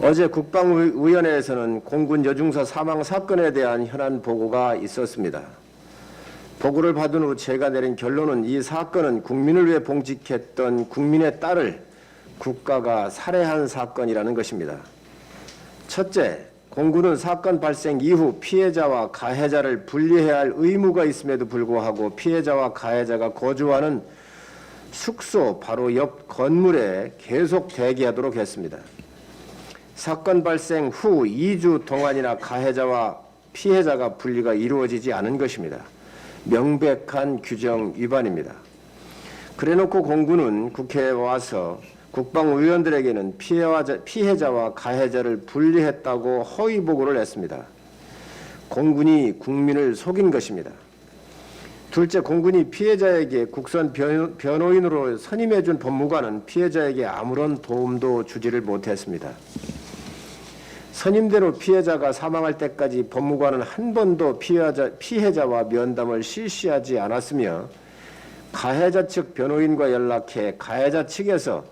어제 국방위원회에서는 공군 여중사 사망 사건에 대한 현안 보고가 있었습니다. 보고를 받은 후 제가 내린 결론은 이 사건은 국민을 위해 봉직했던 국민의 딸을 국가가 살해한 사건이라는 것입니다. 첫째, 공군은 사건 발생 이후 피해자와 가해자를 분리해야 할 의무가 있음에도 불구하고 피해자와 가해자가 거주하는 숙소 바로 옆 건물에 계속 대기하도록 했습니다. 사건 발생 후 2주 동안이나 가해자와 피해자가 분리가 이루어지지 않은 것입니다. 명백한 규정 위반입니다. 그래놓고 공군은 국회에 와서 국방위원들에게는 피해자와 가해자를 분리했다고 허위 보고를 했습니다. 공군이 국민을 속인 것입니다. 둘째, 공군이 피해자에게 국선 변호인으로 선임해준 법무관은 피해자에게 아무런 도움도 주지를 못했습니다. 선임대로 피해자가 사망할 때까지 법무관은 한 번도 피해자와 면담을 실시하지 않았으며 가해자 측 변호인과 연락해 가해자 측에서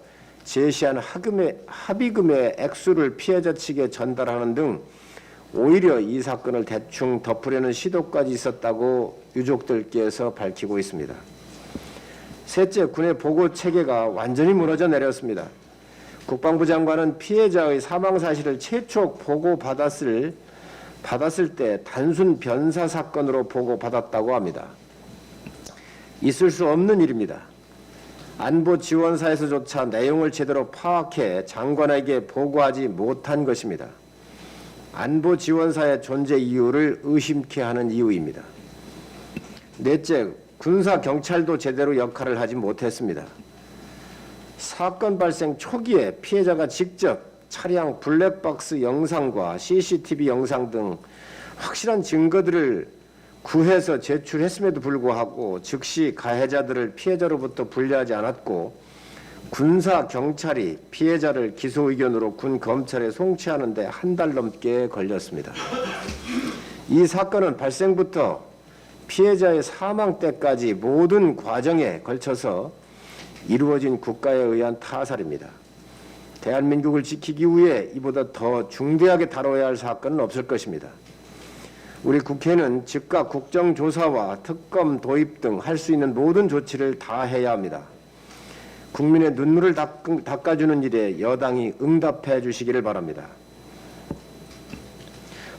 제시한 합의금의 액수를 피해자 측에 전달하는 등 오히려 이 사건을 대충 덮으려는 시도까지 있었다고 유족들께서 밝히고 있습니다. 셋째, 군의 보고 체계가 완전히 무너져 내렸습니다. 국방부 장관은 피해자의 사망 사실을 최초 보고받았을 때 단순 변사 사건으로 보고받았다고 합니다. 있을 수 없는 일입니다. 안보지원사에서조차 내용을 제대로 파악해 장관에게 보고하지 못한 것입니다. 안보지원사의 존재 이유를 의심케 하는 이유입니다. 넷째, 군사경찰도 제대로 역할을 하지 못했습니다. 사건 발생 초기에 피해자가 직접 차량 블랙박스 영상과 CCTV 영상 등 확실한 증거들을 구해서 제출했음에도 불구하고 즉시 가해자들을 피해자로부터 분리하지 않았고 군사 경찰이 피해자를 기소 의견으로 군 검찰에 송치하는 데 한 달 넘게 걸렸습니다. 이 사건은 발생부터 피해자의 사망 때까지 모든 과정에 걸쳐서 이루어진 국가에 의한 타살입니다. 대한민국을 지키기 위해 이보다 더 중대하게 다뤄야 할 사건은 없을 것입니다. 우리 국회는 즉각 국정조사와 특검 도입 등 할 수 있는 모든 조치를 다 해야 합니다. 국민의 눈물을 닦아주는 일에 여당이 응답해 주시기를 바랍니다.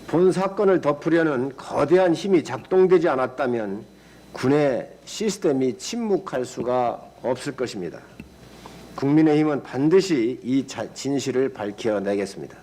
본 사건을 덮으려는 거대한 힘이 작동되지 않았다면 군의 시스템이 침묵할 수가 없을 것입니다. 국민의힘은 반드시 이 진실을 밝혀내겠습니다.